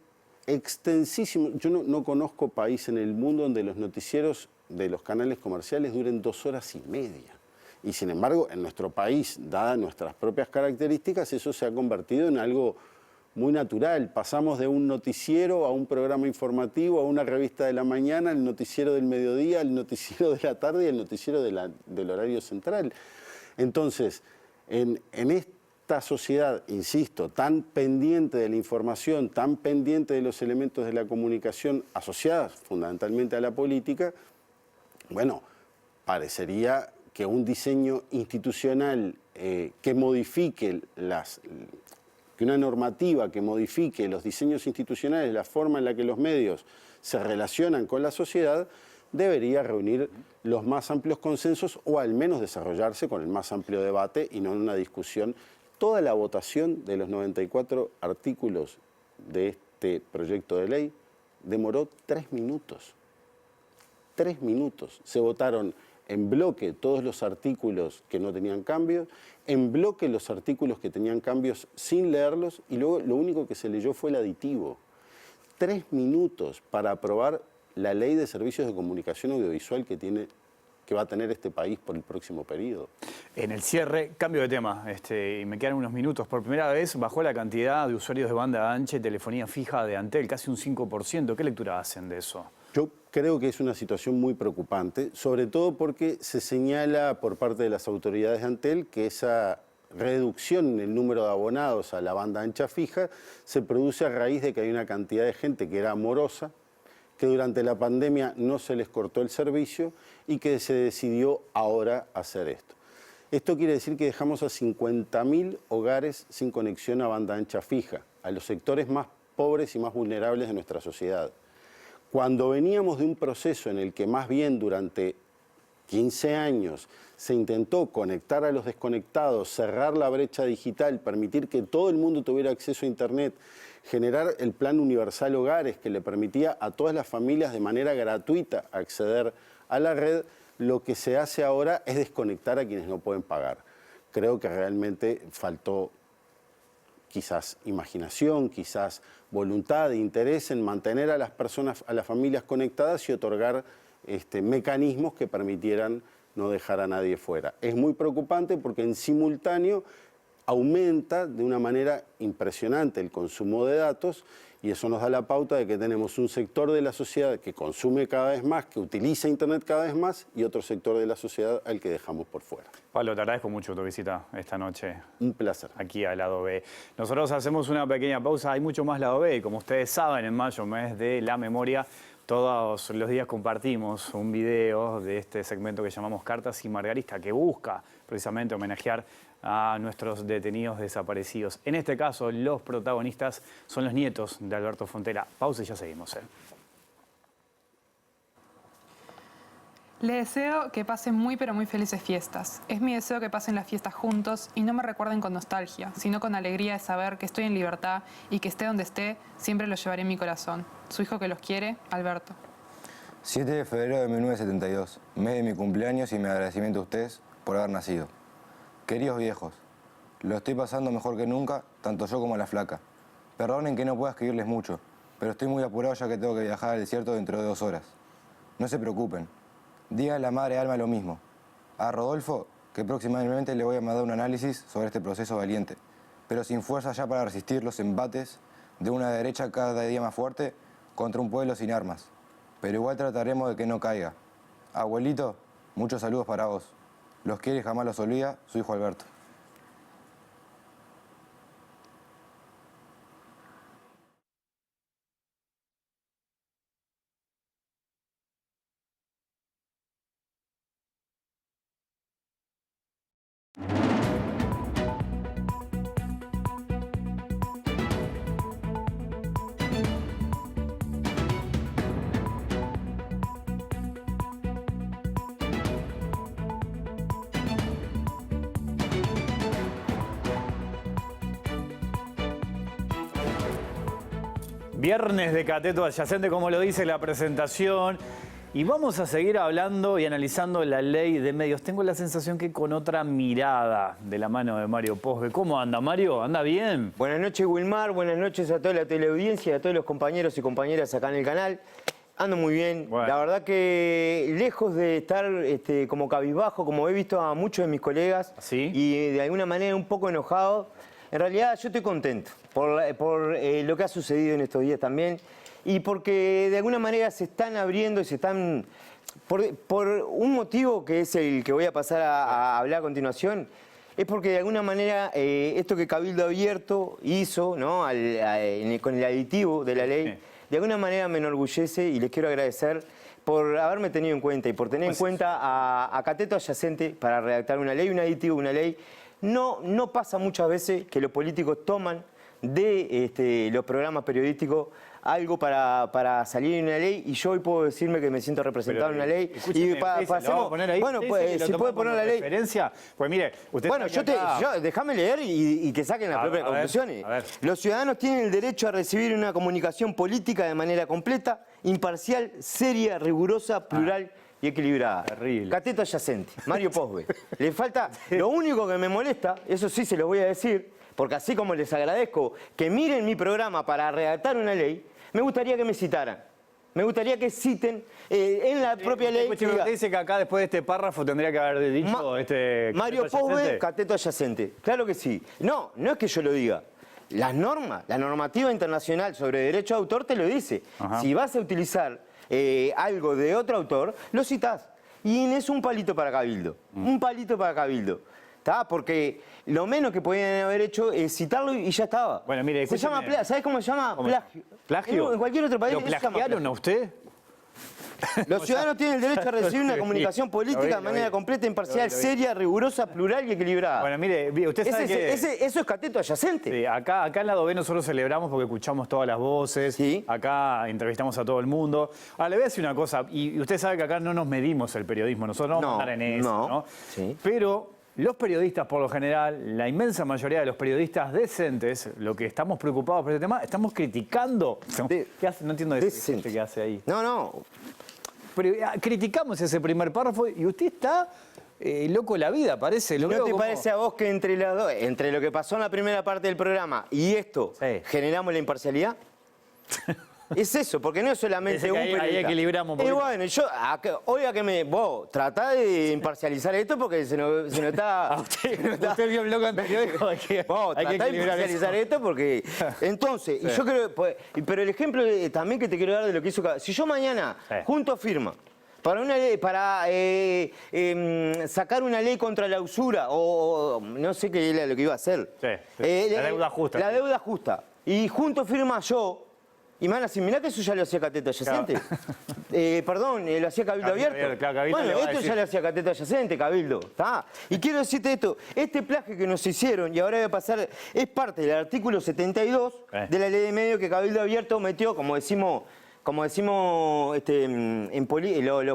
extensísimos... Yo no conozco país en el mundo donde los noticieros de los canales comerciales duren 2 horas y media. Y sin embargo, en nuestro país, dadas nuestras propias características, eso se ha convertido en algo muy natural. Pasamos de un noticiero a un programa informativo, a una revista de la mañana, al noticiero del mediodía, al noticiero de la tarde y al noticiero del horario central. Entonces, en esta sociedad, insisto, tan pendiente de la información, tan pendiente de los elementos de la comunicación asociados fundamentalmente a la política, bueno, parecería que un diseño institucional que modifique que una normativa que modifique los diseños institucionales, la forma en la que los medios se relacionan con la sociedad, debería reunir los más amplios consensos o al menos desarrollarse con el más amplio debate y no en una discusión. Toda la votación de los 94 artículos de este proyecto de ley demoró 3 minutos. 3 minutos. Se votaron en bloque todos los artículos que no tenían cambios, en bloque los artículos que tenían cambios sin leerlos, y luego lo único que se leyó fue el aditivo. 3 minutos para aprobar la ley de servicios de comunicación audiovisual que va a tener este país por el próximo periodo. En el cierre, cambio de tema, y me quedan unos minutos. Por primera vez bajó la cantidad de usuarios de banda ancha y telefonía fija de Antel, casi un 5%. ¿Qué lectura hacen de eso? Yo creo que es una situación muy preocupante, sobre todo porque se señala por parte de las autoridades de Antel que esa reducción en el número de abonados a la banda ancha fija se produce a raíz de que hay una cantidad de gente que era morosa, que durante la pandemia no se les cortó el servicio y que se decidió ahora hacer esto. Esto quiere decir que dejamos a 50.000 hogares sin conexión a banda ancha fija, a los sectores más pobres y más vulnerables de nuestra sociedad. Cuando veníamos de un proceso en el que más bien durante 15 años se intentó conectar a los desconectados, cerrar la brecha digital, permitir que todo el mundo tuviera acceso a Internet, generar el Plan Universal Hogares que le permitía a todas las familias de manera gratuita acceder a la red, lo que se hace ahora es desconectar a quienes no pueden pagar. Creo que realmente faltó quizás imaginación, quizás voluntad e interés en mantener a las personas, a las familias conectadas y otorgar mecanismos que permitieran no dejar a nadie fuera. Es muy preocupante porque en simultáneo aumenta de una manera impresionante el consumo de datos y eso nos da la pauta de que tenemos un sector de la sociedad que consume cada vez más, que utiliza Internet cada vez más y otro sector de la sociedad al que dejamos por fuera. Pablo, te agradezco mucho tu visita esta noche. Un placer. Aquí al Lado B. Nosotros hacemos una pequeña pausa, hay mucho más Lado B y como ustedes saben, en mayo, mes de la memoria, Todos los días compartimos un video de este segmento que llamamos Cartas y Margarita, que busca precisamente homenajear a nuestros detenidos desaparecidos. En este caso, los protagonistas son los nietos de Alberto Fontela. Pausa y ya seguimos. Le deseo que pasen muy pero muy felices fiestas. Es mi deseo que pasen las fiestas juntos y no me recuerden con nostalgia, sino con alegría de saber que estoy en libertad y que esté donde esté, siempre lo llevaré en mi corazón. Su hijo que los quiere, Alberto. 7 de febrero de 1972, mes de mi cumpleaños y mi agradecimiento a ustedes por haber nacido. Queridos viejos, lo estoy pasando mejor que nunca, tanto yo como la flaca. Perdonen que no pueda escribirles mucho, pero estoy muy apurado ya que tengo que viajar al desierto dentro de 2 horas. No se preocupen. Diga a la madre Alma lo mismo. A Rodolfo, que próximamente le voy a mandar un análisis sobre este proceso valiente, pero sin fuerza ya para resistir los embates de una derecha cada día más fuerte contra un pueblo sin armas. Pero igual trataremos de que no caiga. Abuelito, muchos saludos para vos. Los quiere y jamás los olvida, su hijo Alberto. Viernes de Cateto Adyacente, como lo dice la presentación. Y vamos a seguir hablando y analizando la ley de medios. Tengo la sensación que con otra mirada de la mano de Mario Posbe. ¿Cómo anda, Mario? ¿Anda bien? Buenas noches, Wilmar. Buenas noches a toda la teleaudiencia y a todos los compañeros y compañeras acá en el canal. Ando muy bien. Bueno. La verdad que lejos de estar como cabizbajo, como he visto a muchos de mis colegas, ¿Sí? y de alguna manera un poco enojado, en realidad yo estoy contento por lo que ha sucedido en estos días también y porque de alguna manera se están abriendo y se están... Por un motivo que es el que voy a pasar a hablar a continuación, es porque de alguna manera esto que Cabildo Abierto hizo, ¿no? Con el aditivo de la ley, de alguna manera me enorgullece y les quiero agradecer por haberme tenido en cuenta y por tener en cuenta a Cateto Adyacente para redactar una ley, un aditivo, una ley. No pasa muchas veces que los políticos toman de los programas periodísticos algo para salir en una ley y yo hoy puedo decirme que me siento representado en una ley. Y pasemos, poner ahí. Bueno, pues si puede poner la ley. Referencia. Pues mire, usted bueno, déjame leer y que saquen las propias conclusiones. Los ciudadanos tienen el derecho a recibir una comunicación política de manera completa, imparcial, seria, rigurosa, plural y equilibrada. Terrible. Cateto Adyacente, Mario Posbe. Le falta, lo único que me molesta, eso sí se los voy a decir, porque así como les agradezco que miren mi programa para redactar una ley, me gustaría que me citaran. Me gustaría que citen en la propia ley. Usted dice que acá después de este párrafo tendría que haber dicho Mario Posbe, Cateto Adyacente. Claro que sí. No es que yo lo diga. Las normas, la normativa internacional sobre derecho de autor te lo dice. Ajá. Si vas a utilizar algo de otro autor, lo citás. Y es un palito para Cabildo. Un palito para Cabildo. ¿Está? Porque lo menos que podían haber hecho es citarlo y ya estaba. Bueno, mire, se llama, ¿sabes cómo se llama? Plagio. ¿Plagio? En cualquier otro país ¿Lo plagiaron a usted? Los ciudadanos tienen el derecho a recibir una comunicación política de manera completa, imparcial, seria, rigurosa, plural y equilibrada. Bueno, mire, usted sabe que... Eso es Cateto Adyacente. Sí, acá en Lado B nosotros celebramos porque escuchamos todas las voces. Sí. Acá entrevistamos a todo el mundo. Ahora, le voy a decir una cosa, y usted sabe que acá no nos medimos el periodismo, nosotros no vamos a andar en eso, ¿no? Sí. Pero los periodistas, por lo general, la inmensa mayoría de los periodistas decentes, lo que estamos preocupados por este tema, estamos criticando. ¿Qué hace? No entiendo ese que hace ahí. No. Pero criticamos ese primer párrafo y usted está loco de la vida, parece. ¿No te parece a vos que entre las dos, entre lo que pasó en la primera parte del programa y esto, generamos la imparcialidad? Es eso, porque no es solamente un periodista. Ahí equilibramos. Y bueno, oiga que vos tratá de imparcializar esto porque se nos está... Usted vio el blog anterior y dijo que vos hay que tratá de imparcializar esto porque... Entonces, y yo creo... Pero el ejemplo también que te quiero dar de lo que hizo... Si yo mañana junto firma para una ley, para sacar una ley contra la usura o no sé qué era lo que iba a hacer. La deuda justa. La deuda justa. Y junto firma yo Y me van a decir, mirá que eso ya lo hacía Cateto Adyacente. Perdón, lo hacía Cabildo Abierto. Claro, Cabildo bueno, le va a esto decir. ya lo hacía Cateto Adyacente, Cabildo. ¿Tá? Y quiero decirte esto, este plagio que nos hicieron, y ahora voy a pasar, es parte del artículo 72 de la ley de medios que Cabildo Abierto metió, como decimos los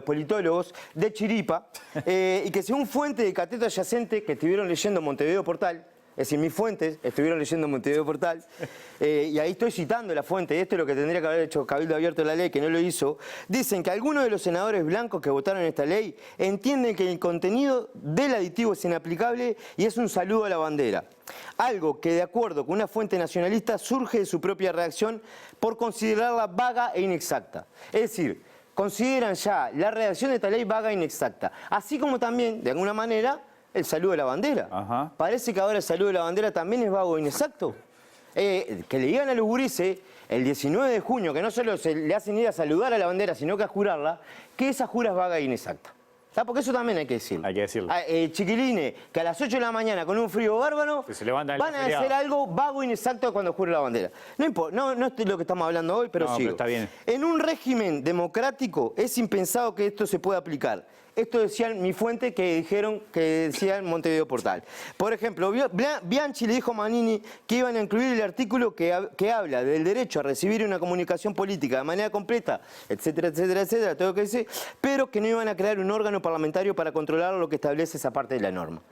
politólogos, de chiripa, y que según fuente de Cateto Adyacente, que estuvieron leyendo Montevideo Portal, es decir, mis fuentes estuvieron leyendo Montevideo Portal, y ahí estoy citando la fuente, esto es lo que tendría que haber hecho Cabildo Abierto de la ley, que no lo hizo, dicen que algunos de los senadores blancos que votaron esta ley entienden que el contenido del aditivo es inaplicable y es un saludo a la bandera. Algo que, de acuerdo con una fuente nacionalista, surge de su propia reacción por considerarla vaga e inexacta. Es decir, consideran ya la redacción de esta ley vaga e inexacta, así como también, de alguna manera, el saludo de la bandera. Ajá. Parece que ahora el saludo de la bandera también es vago e inexacto. Que le digan a los gurises el 19 de junio, que no solo se le hacen ir a saludar a la bandera, sino que a jurarla, que esa jura es vaga e inexacta. ¿Sabes? Porque eso también hay que decirlo. Hay que decirlo. Chiquilines, que a las 8 de la mañana, con un frío bárbaro, Que se levantan el van a feriado. hacer algo vago e inexacto cuando jure la bandera. No importa, no es lo que estamos hablando hoy, pero No, sigo. pero está bien. En un régimen democrático es impensado que esto se pueda aplicar. Esto decían mi fuente que decía en Montevideo Portal. Por ejemplo, Bianchi le dijo a Manini que iban a incluir el artículo que habla del derecho a recibir una comunicación política de manera completa, etcétera, etcétera, etcétera, todo lo que dice, pero que no iban a crear un órgano parlamentario para controlar lo que establece esa parte de la norma.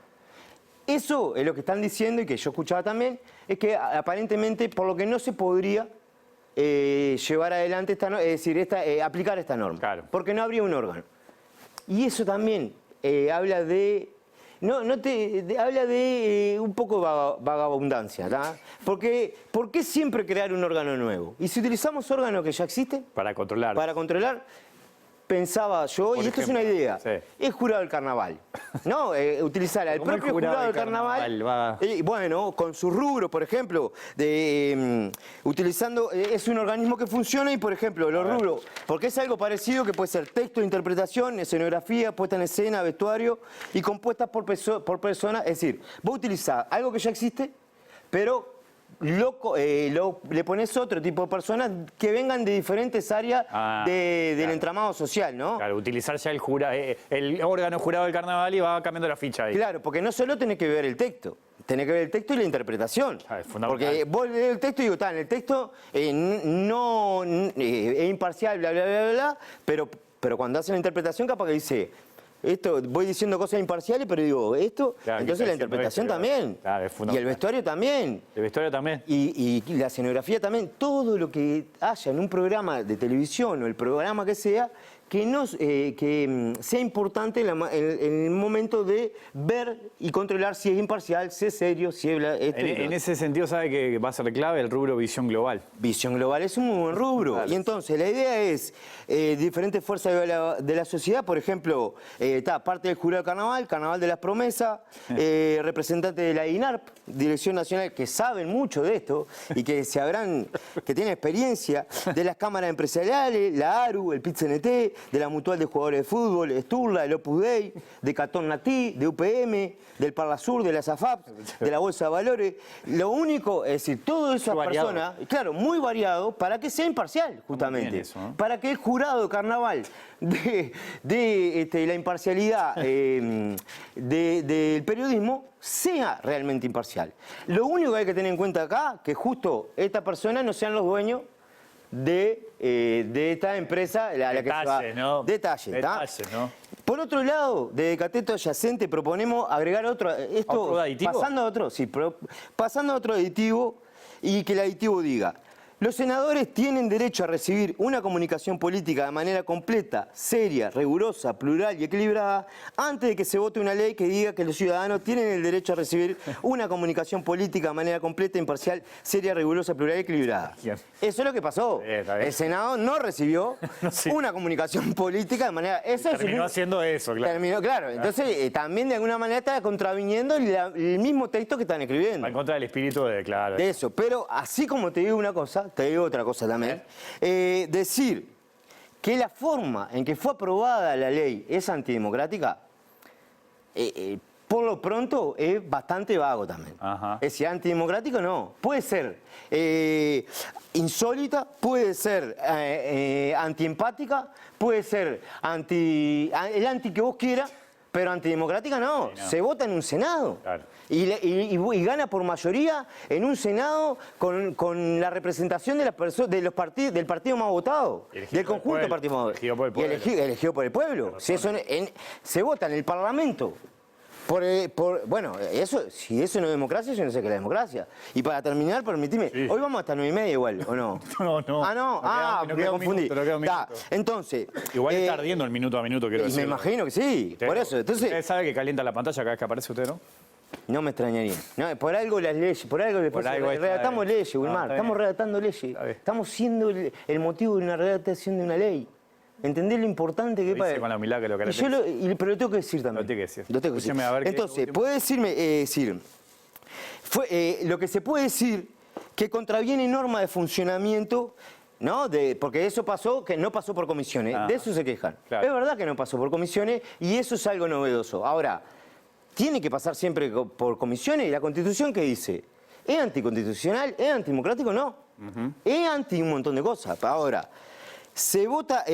Eso es lo que están diciendo y que yo escuchaba también, es que aparentemente por lo que no se podría llevar adelante aplicar esta norma. Claro. Porque no habría un órgano. Y eso también habla de... habla de un poco de vagabundancia, ¿tá? Porque ¿por qué siempre crear un órgano nuevo? Y si utilizamos órganos que ya existen Para controlar. para controlar, pensaba yo, Por y esto es una ejemplo, idea, sí. el jurado del carnaval, ¿no? Utilizar al ¿Cómo el propio jurado del carnaval, va? bueno, con su rubro, por ejemplo, utilizando, es un organismo que funciona y, por ejemplo, los rubros, porque es algo parecido que puede ser texto, interpretación, escenografía, puesta en escena, vestuario, y compuestas por personas, es decir, vos utilizás algo que ya existe, pero le pones otro tipo de personas que vengan de diferentes áreas del entramado social, ¿no? Claro, utilizar ya el órgano jurado del carnaval y va cambiando la ficha ahí. Claro, porque no solo tenés que ver el texto, tenés que ver el texto y la interpretación. Es fundamental. Porque vos lees el texto y digo, en el texto no es imparcial, bla, bla, bla, bla, pero cuando hace la interpretación capaz que dice... Esto, voy diciendo cosas imparciales, pero digo, esto, Claro, entonces la interpretación también. Claro, es y el fundamental. vestuario también. El vestuario también. Y la escenografía también, todo lo que haya en un programa de televisión o el programa que sea sea importante en el momento de ver y controlar si es imparcial, si es serio, si es... En ese sentido, ¿sabe que va a ser clave el rubro visión global? Visión global es un muy buen rubro. Claro. Y entonces la idea es diferentes fuerzas de la sociedad, por ejemplo, parte del jurado del Carnaval de las Promesas, representantes de la INARP, Dirección Nacional, que saben mucho de esto y que tienen experiencia, de las cámaras empresariales, la ARU, el PIT-CNT, de la Mutual de Jugadores de Fútbol, Esturla, del Opus Dei, de Catón Natí, de UPM, del Parlasur, de la SAFAP, de la Bolsa de Valores. Lo único, es decir, todas esas personas, claro, muy variado, para que sea imparcial, justamente. Eso, ¿no? Para que el jurado de carnaval de la imparcialidad del periodismo sea realmente imparcial. Lo único que hay que tener en cuenta acá, que justo estas personas no sean los dueños de esta empresa a la que se va. ¿no? Detalle, Detalle, ¿no? Por otro lado, de Cateto Adyacente proponemos agregar otro aditivo. Pasando a otro aditivo y que el aditivo diga: los senadores tienen derecho a recibir una comunicación política de manera completa, seria, rigurosa, plural y equilibrada antes de que se vote una ley que diga que los ciudadanos tienen el derecho a recibir una comunicación política de manera completa, imparcial, seria, rigurosa, plural y equilibrada. Bien. Eso es lo que pasó. Está bien. El Senado no recibió Sí. una comunicación política de manera... Eso es Terminó haciendo eso, claro. Claro. Entonces, también de alguna manera está contraviniendo el mismo texto que están escribiendo. Va en contra del espíritu claro. De eso. Pero así como te digo una cosa, te digo otra cosa también. Decir que la forma en que fue aprobada la ley es antidemocrática, por lo pronto es bastante vago también. Ajá. Es decir, antidemocrático no. Puede ser insólita, puede ser antiempática, puede ser el anti que vos quieras, pero antidemocrática no. Sí, no. Se vota en un Senado. Claro. Y gana por mayoría en un Senado con la representación de del partido más votado, del conjunto del partido más votado. Elegido por el pueblo. Elegido por el pueblo. Si eso se vota en el Parlamento. Bueno, si eso no es democracia, yo no sé qué es la democracia. Y para terminar, permitime, Sí. hoy vamos hasta 9:30 igual, ¿o no? No. Ah, no, Nos me queda un confundí. minuto, nos queda un Ta, minuto. entonces... Igual está ardiendo el minuto a minuto, quiero y decir. me imagino que sí, por eso. Entonces, Usted sabe que calienta la pantalla cada vez que aparece usted, ¿no? no me extrañaría. No, por algo las leyes, por algo después Por algo está redactamos bien. leyes, Wilmar. Está Estamos bien. redactando leyes. Está bien. Estamos siendo el motivo de una redactación de una ley. ¿Entendés lo importante que es Lo dice con la humildad que lo caracteriza. pero lo tengo que decir también. Lo tiene que decir. Lo tengo que decir. Escúcheme, a ver qué Entonces, último. puede decirme, lo que se puede decir que contraviene norma de funcionamiento, ¿no? Porque eso pasó, que no pasó por comisiones. Ah, de eso se quejan. claro. Es verdad que no pasó por comisiones y eso es algo novedoso. Ahora, tiene que pasar siempre por comisiones y la Constitución ¿qué dice? ¿Es anticonstitucional? ¿Es antidemocrático? No. Es anti un montón de cosas. Ahora, se vota...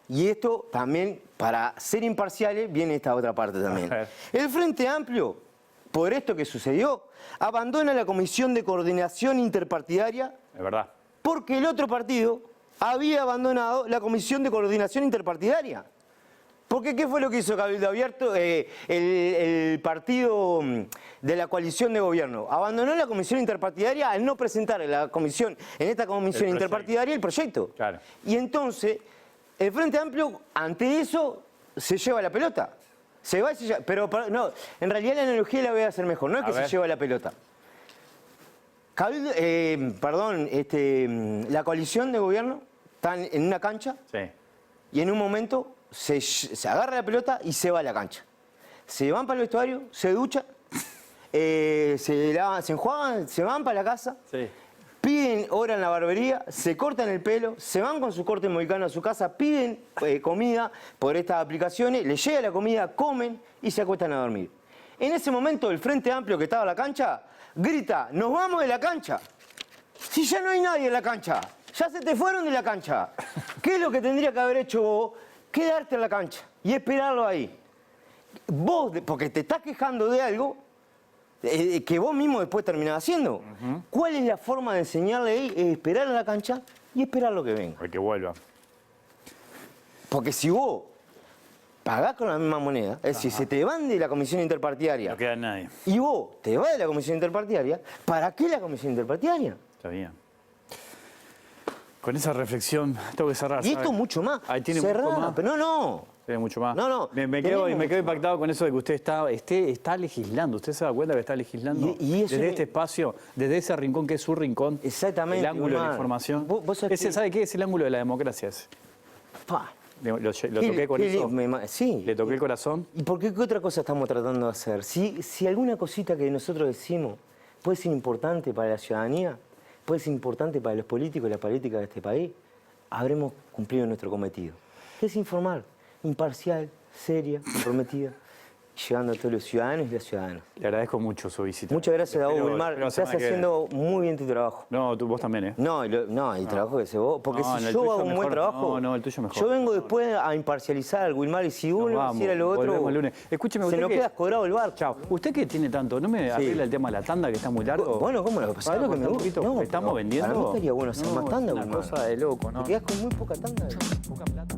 y esto también, para ser imparciales, viene esta otra parte también. A ver. El Frente Amplio, por esto que sucedió, abandona la Comisión de Coordinación Interpartidaria Es verdad. porque el otro partido había abandonado la Comisión de Coordinación Interpartidaria. Porque ¿qué fue lo que hizo Cabildo Abierto, el partido de la coalición de gobierno? Abandonó la Comisión Interpartidaria al no presentar en esta Comisión proyecto. Interpartidaria el proyecto. Claro. Y entonces, el Frente Amplio, ante eso, se lleva la pelota. Se va y se lleva, pero no, en realidad la analogía la voy a hacer mejor, no es A que se ver. lleva la pelota. Cabildo, la coalición de gobierno está en una cancha Sí. y en un momento se agarra la pelota y se va a la cancha. Se van para el vestuario, se duchan, se enjuagan, se van para la casa, Sí. piden hora en la barbería, se cortan el pelo, se van con su corte mohicano a su casa, piden comida por estas aplicaciones, les llega la comida, comen y se acuestan a dormir. En ese momento el Frente Amplio que estaba en la cancha grita, ¡nos vamos de la cancha! Si ya no hay nadie en la cancha, ya se te fueron de la cancha. ¿Qué es lo que tendría que haber hecho vos? Quedarte en la cancha y esperarlo ahí. Vos, porque te estás quejando de algo que vos mismo después terminás haciendo. ¿Cuál es la forma de enseñarle ahí? Es esperar en la cancha y esperar lo que venga. Para que vuelva. Porque si vos pagás con la misma moneda, es decir, se te van de la comisión interpartidaria No queda nadie. y vos te vas de la comisión interpartidaria, ¿para qué la comisión interpartidaria? Está bien. Con esa reflexión tengo que cerrar. Y ¿sabe? esto mucho más. Ahí tiene Cerrá, mucho más. pero no. Tiene mucho más. No. Me quedo Tenemos- impactado con eso de que usted está legislando. ¿Usted se da cuenta que está legislando Y eso desde me- este espacio, desde ese rincón que es su rincón? Exactamente, El ángulo de la Omar. información. Vos sabés que- ¿Sabe qué es el ángulo de la democracia? Ese. Pa. Lo toqué con eso. Sí. Le toqué el corazón. ¿Y por qué otra cosa estamos tratando de hacer? Si alguna cosita que nosotros decimos puede ser importante para la ciudadanía, puede ser importante para los políticos y la política de este país, habremos cumplido nuestro cometido. Que es informar, imparcial, seria, comprometida, llegando a todos los ciudadanos y las ciudadanas. Le agradezco mucho su visita. Muchas gracias a vos, Espero- Wilmar. espero la Estás semana que viene. haciendo muy bien tu trabajo. No, vos también, ¿eh? No, el trabajo que haces vos. Porque No, si el yo tuyo hago un buen mejor. trabajo, No, el tuyo mejor. yo vengo después a imparcializar al Wilmar y si Nos uno vamos, hiciera lo otro, volvemos el lunes. Escúcheme, se usted nos que- queda cobrado el bar. Chao. ¿Usted que tiene tanto? ¿No me arregla el tema de la tanda que está muy largo? Bueno, ¿cómo lo pasa? ¿Para lo que me cortar un gusta? poquito? No, ¿Estamos pero vendiendo? Para mí estaría bueno hacer No, más tanda, es una Wilmar. cosa de loco, ¿no? Te quedas con muy poca tanda. Poca plata.